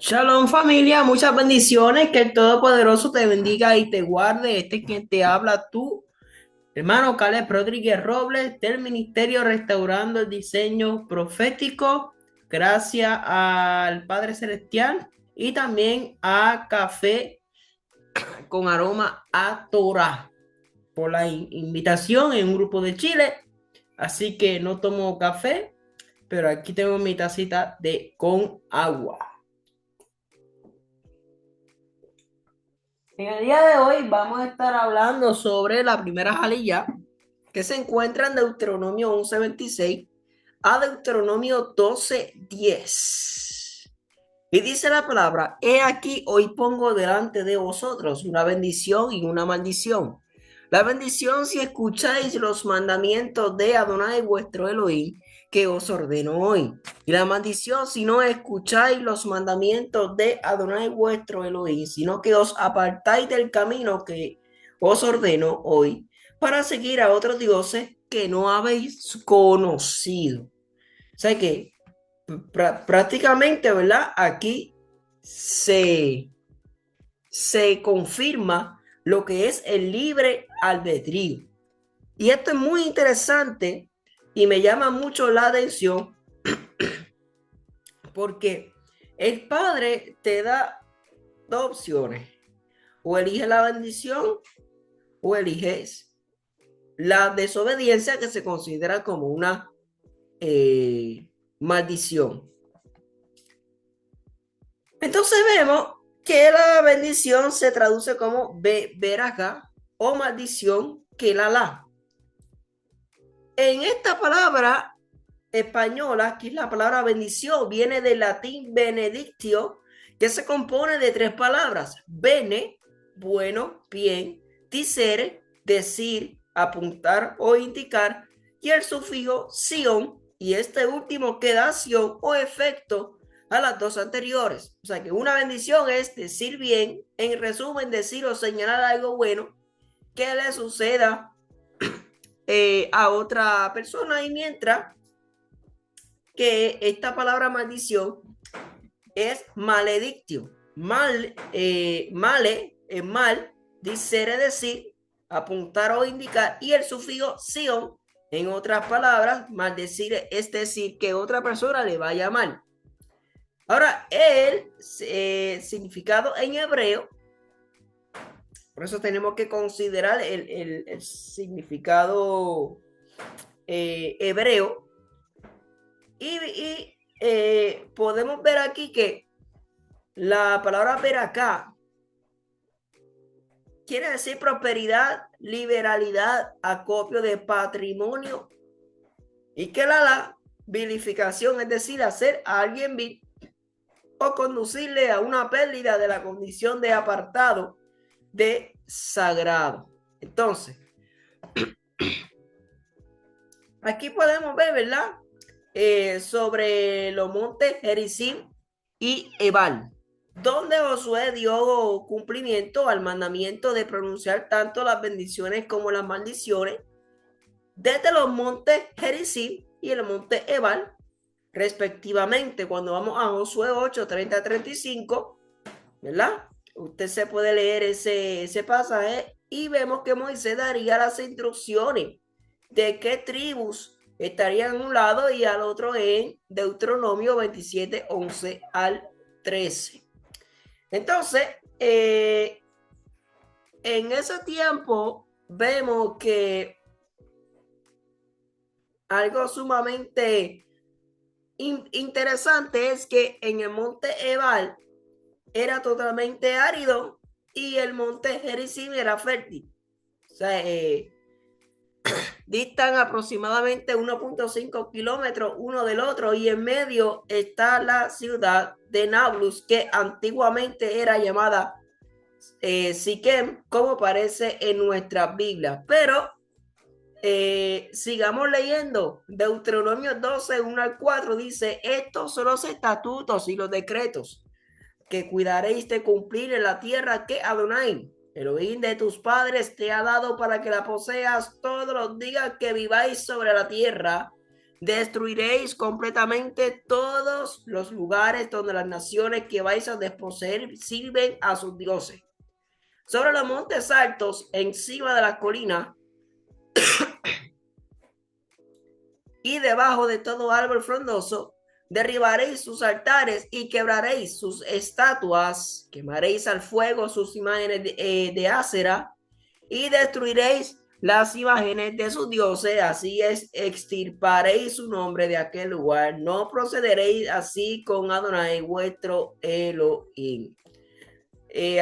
Shalom familia, muchas bendiciones, que el Todopoderoso te bendiga y te guarde. Este es quien te habla, tú, hermano Caleb Rodríguez Robles, del Ministerio Restaurando el Diseño Profético. Gracias al Padre Celestial y también a Café con Aroma a Torah por la invitación en un grupo de Chile. Así que no tomo café, pero aquí tengo mi tacita de con agua. En el día de hoy vamos a estar hablando sobre la primera jalilla que se encuentra en Deuteronomio 11:26 a Deuteronomio 12:10. Y dice la palabra: He aquí, hoy pongo delante de vosotros una bendición y una maldición. La bendición, si escucháis los mandamientos de Adonai vuestro Elohim, que os ordeno hoy. Y la maldición, si no escucháis los mandamientos de Adonai vuestro Elohim, sino que os apartáis del camino que os ordeno hoy, para seguir a otros dioses que no habéis conocido. O sea que prácticamente, ¿verdad? Aquí se confirma lo que es el libre albedrío. Y esto es muy interesante y me llama mucho la atención porque el Padre te da dos opciones: o eliges la bendición o eliges la desobediencia, que se considera como una maldición. Entonces vemos que la bendición se traduce como verajá o maldición que la. En esta palabra española, que es la palabra bendición, viene del latín benedictio, que se compone de tres palabras: bene, bueno, bien; dicere, decir, apuntar o indicar; y el sufijo sion, y este último que da acción o efecto a las dos anteriores. O sea que una bendición es decir bien, en resumen, decir o señalar algo bueno que le suceda a otra persona. Y mientras que esta palabra maldición es maledictio. Male es mal, dicere, decir, apuntar o indicar; y el sufijo sion, en otras palabras, maldecir es decir que otra persona le vaya mal. Ahora, el significado en hebreo, por eso tenemos que considerar el significado hebreo. Y podemos ver aquí que la palabra ver acá quiere decir prosperidad, liberalidad, acopio de patrimonio, y que la vilificación, es decir, hacer a alguien vil o conducirle a una pérdida de la condición de apartado de sagrado. Entonces, aquí podemos ver, ¿verdad? Sobre los montes Gerizim y Ebal, donde Josué dio cumplimiento al mandamiento de pronunciar tanto las bendiciones como las maldiciones desde los montes Gerizim y el monte Ebal, respectivamente. Cuando vamos a Josué 8:30-35, ¿verdad? Usted se puede leer ese pasaje y vemos que Moisés daría las instrucciones de qué tribus estarían en un lado y al otro, en Deuteronomio 27:11-13. Entonces, en ese tiempo vemos que algo sumamente interesante es que en el monte Ebal era totalmente árido y el monte Gerizim era fértil. O sea, distan aproximadamente 1.5 kilómetros uno del otro, y en medio está la ciudad de Nablus, que antiguamente era llamada Siquem, como aparece en nuestra Biblia. Pero sigamos leyendo. Deuteronomio 12:1-4 dice: estos son los estatutos y los decretos que cuidaréis de cumplir en la tierra que Adonai, Elohim de tus padres, te ha dado para que la poseas todos los días que viváis sobre la tierra, Destruiréis completamente todos los lugares donde las naciones que vais a desposeer sirven a sus dioses. Sobre los montes altos, encima de las colinas y debajo de todo árbol frondoso, derribaréis sus altares y quebraréis sus estatuas, quemaréis al fuego sus imágenes de Ásera y destruiréis las imágenes de sus dioses, así es, extirparéis su nombre de aquel lugar, no procederéis así con Adonai vuestro Elohim.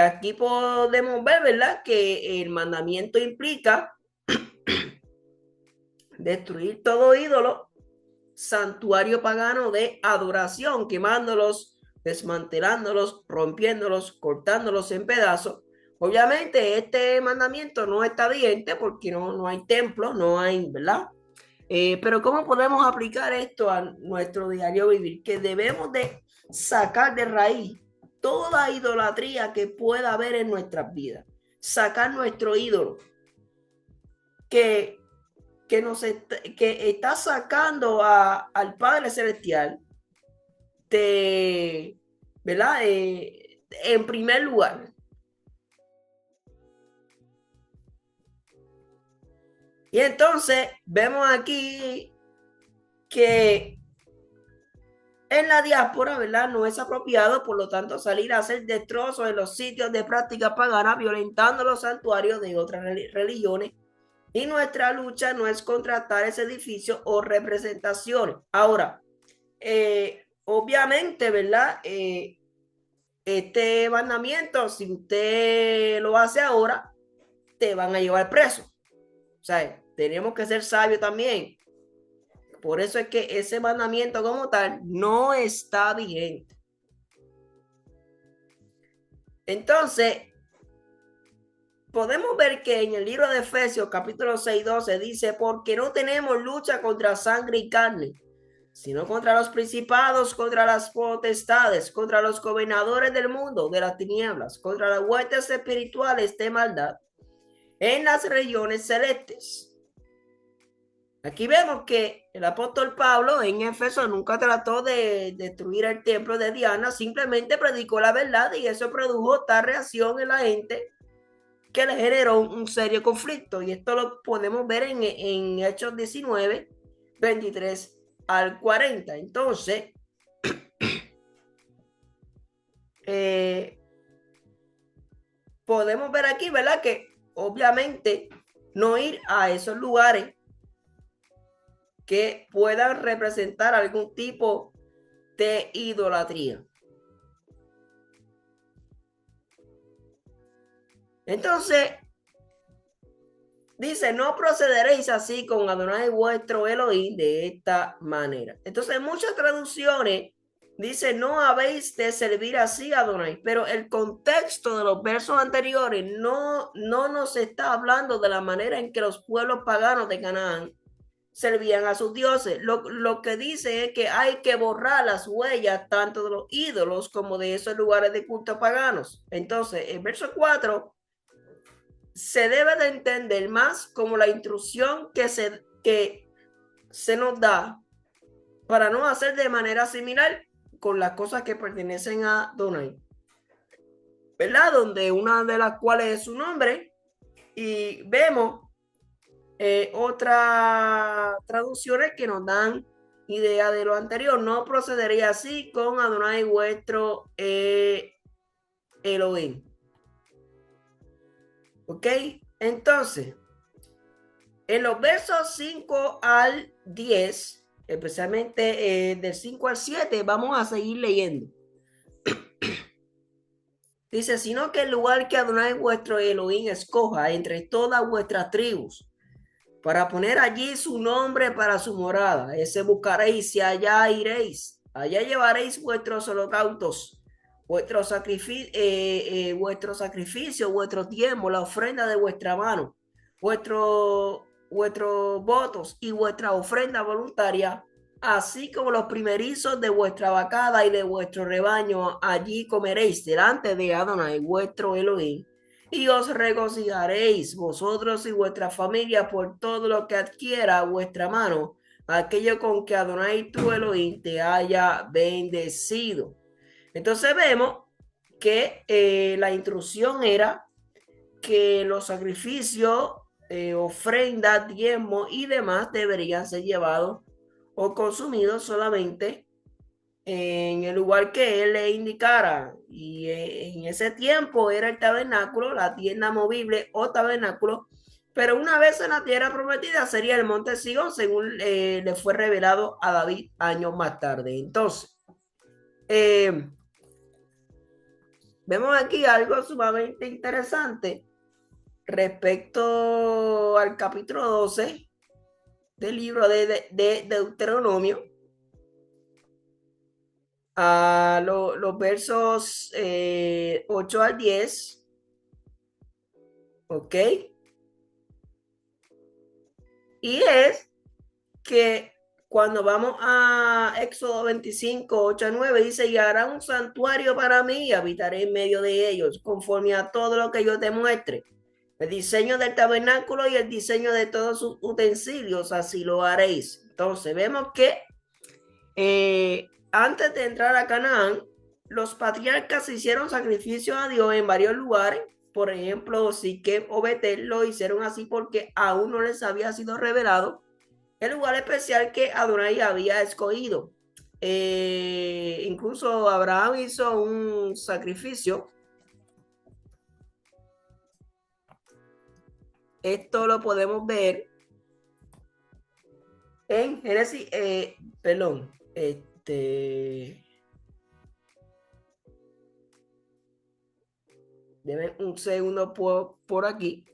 Aquí podemos ver, ¿verdad?, que el mandamiento implica destruir todo ídolo, santuario pagano de adoración, quemándolos, desmantelándolos, rompiéndolos, cortándolos en pedazos. Obviamente este mandamiento no está vigente porque no hay templo, no hay, ¿verdad? Pero ¿cómo podemos aplicar esto a nuestro diario vivir? Que debemos de sacar de raíz toda idolatría que pueda haber en nuestras vidas. Sacar nuestro ídolo que está sacando al Padre Celestial de, ¿verdad? En primer lugar. Y entonces vemos aquí que en la diáspora, ¿verdad?, no es apropiado, por lo tanto, salir a hacer destrozos en los sitios de práctica pagana, violentando los santuarios de otras religiones. Y nuestra lucha no es contra tales edificios o representaciones. Ahora, obviamente, ¿verdad? Este mandamiento, si usted lo hace ahora, te van a llevar preso. O sea, tenemos que ser sabios también. Por eso es que ese mandamiento como tal no está vigente. Entonces, podemos ver que en el libro de Efesios, capítulo 6:12, dice, porque no tenemos lucha contra sangre y carne, sino contra los principados, contra las potestades, contra los gobernadores del mundo, de las tinieblas, contra las huestes espirituales de maldad en las regiones celestes. Aquí vemos que el apóstol Pablo en Éfeso nunca trató de destruir el templo de Diana, simplemente predicó la verdad y eso produjo tal reacción en la gente que le generó un serio conflicto. Y esto lo podemos ver en Hechos 19, 23 al 40. Entonces, podemos ver aquí, ¿verdad?, que obviamente no ir a esos lugares que puedan representar algún tipo de idolatría. Entonces, dice, no procederéis así con Adonai vuestro Elohim de esta manera. Entonces, muchas traducciones dice, no habéis de servir así a Adonai, pero el contexto de los versos anteriores no nos está hablando de la manera en que los pueblos paganos de Canaán servían a sus dioses. Lo que dice es que hay que borrar las huellas tanto de los ídolos como de esos lugares de culto paganos. Entonces, el verso 4 se debe de entender más como la instrucción que se nos da para no hacer de manera similar con las cosas que pertenecen a Adonai, ¿verdad? Donde una de las cuales es su nombre, y vemos otras traducciones que nos dan idea de lo anterior. No procedería así con Adonai vuestro Elohim. ¿Ok? Entonces, en los versos 5 al 10, especialmente del 5 al 7, vamos a seguir leyendo. Dice, sino que el lugar que Adonai vuestro Elohim escoja entre todas vuestras tribus, para poner allí su nombre para su morada, ese buscaréis y allá iréis. Allá llevaréis vuestros holocaustos, vuestros sacrificios, vuestros diezmos, la ofrenda de vuestra mano, vuestros votos y vuestra ofrenda voluntaria, así como los primerizos de vuestra vacada y de vuestro rebaño. Allí comeréis delante de Adonai vuestro Elohim, y os regocijaréis vosotros y vuestra familia por todo lo que adquiera vuestra mano, aquello con que Adonai tu Elohim te haya bendecido. Entonces vemos que la instrucción era que los sacrificios, ofrendas, diezmos y demás deberían ser llevados o consumidos solamente en el lugar que él le indicara. Y en ese tiempo era el tabernáculo, la tienda movible o tabernáculo, pero una vez en la tierra prometida sería el monte Sion, según le fue revelado a David años más tarde. Entonces, eh, vemos aquí algo sumamente interesante respecto al capítulo 12 del libro de Deuteronomio, a los versos 8 al 10, ¿ok? Y es que cuando vamos a Éxodo 25, 8 a 9, dice, y hará un santuario para mí y habitaré en medio de ellos, conforme a todo lo que yo te muestre. El diseño del tabernáculo y el diseño de todos sus utensilios, así lo haréis. Entonces vemos que antes de entrar a Canaán, los patriarcas hicieron sacrificios a Dios en varios lugares. Por ejemplo, Siquem o Betel lo hicieron así porque aún no les había sido revelado el lugar especial que Adonai había escogido. Incluso Abraham hizo un sacrificio. Esto lo podemos ver en Génesis, perdón, denme un segundo por aquí.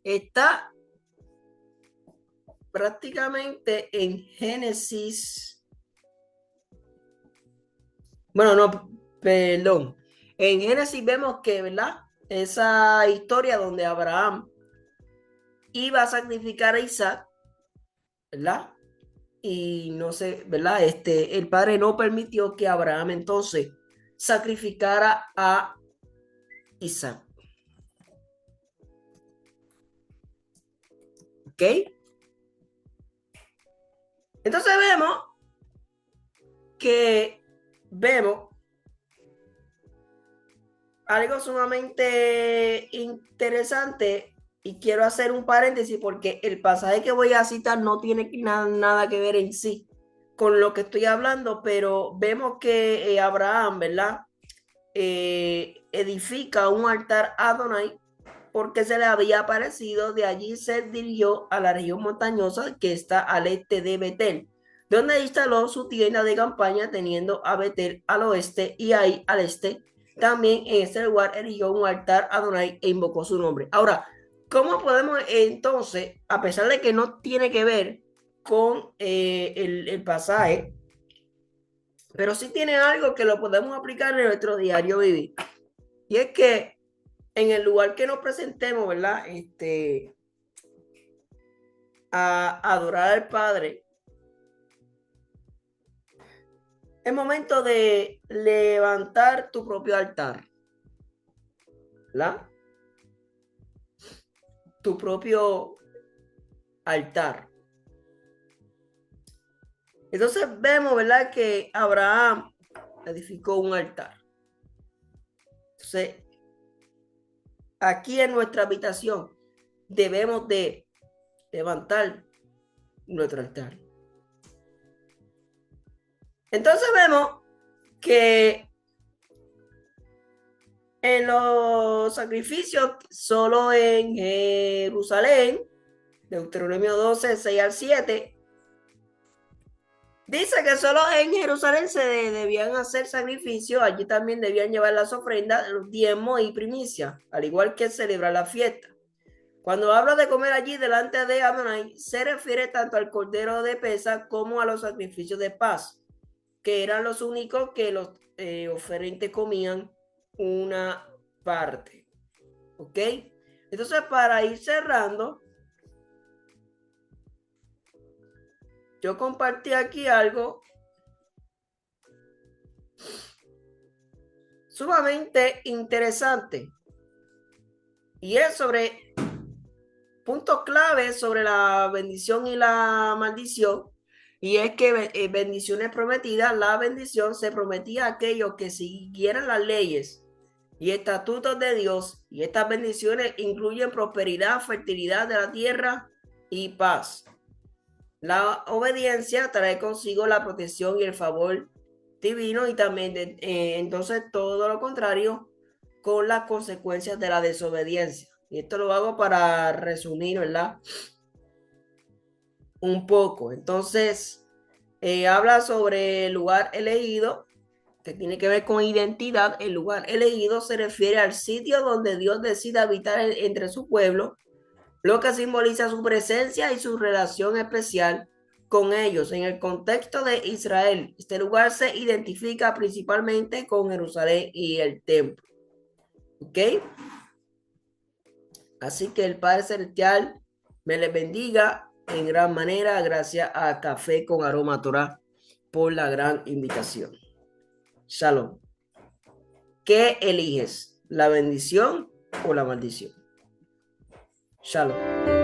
Está prácticamente en Génesis. Bueno, no, perdón. En Génesis vemos que, ¿verdad? Esa historia donde Abraham iba a sacrificar a Isaac, ¿verdad? Y no sé, ¿verdad? El padre no permitió que Abraham entonces sacrificara a Isaac. ¿Ok? Entonces vemos algo sumamente interesante y quiero hacer un paréntesis porque el pasaje que voy a citar no tiene nada que ver en sí con lo que estoy hablando, pero vemos que Abraham, ¿verdad? Edifica un altar a Adonai porque se le había aparecido. De allí se dirigió a la región montañosa que está al este de Betel, donde instaló su tienda de campaña, teniendo a Betel al oeste y ahí al este. También en ese lugar erigió un altar a Adonai e invocó su nombre. Ahora, ¿cómo podemos entonces, a pesar de que no tiene que ver con el pasaje, pero sí tiene algo que lo podemos aplicar en nuestro diario vivir? Y es que en el lugar que nos presentemos, ¿verdad? A adorar al Padre, es momento de levantar tu propio altar, ¿verdad? Tu propio altar. Entonces vemos, ¿verdad? Que Abraham edificó un altar. Entonces, aquí en nuestra habitación debemos de levantar nuestro altar. Entonces vemos que en los sacrificios, solo en Jerusalén, Deuteronomio 12, 6 al 7, dice que solo en Jerusalén se debían hacer sacrificios. Allí también debían llevar las ofrendas, los diezmos y primicias, al igual que celebrar la fiesta. Cuando habla de comer allí delante de Adonai, se refiere tanto al cordero de pesa como a los sacrificios de paz, que eran los únicos que los oferentes comían una parte. ¿Ok? Entonces, para ir cerrando, yo compartí aquí algo sumamente interesante, y es sobre puntos clave sobre la bendición y la maldición. Y es que bendiciones prometidas, la bendición se prometía a aquellos que siguieran las leyes y estatutos de Dios. Y estas bendiciones incluyen prosperidad, fertilidad de la tierra y paz. La obediencia trae consigo la protección y el favor divino y también entonces todo lo contrario con las consecuencias de la desobediencia. Y esto lo hago para resumir, ¿verdad? Un poco. Entonces, habla sobre el lugar elegido, que tiene que ver con identidad. El lugar elegido se refiere al sitio donde Dios decide habitar entre su pueblo, lo que simboliza su presencia y su relación especial con ellos. En el contexto de Israel, este lugar se identifica principalmente con Jerusalén y el templo. ¿Ok? Así que el Padre Celestial me les bendiga en gran manera. Gracias a Café con Aroma Torah por la gran invitación. Shalom. ¿Qué eliges? ¿La bendición o la maldición? Shalom.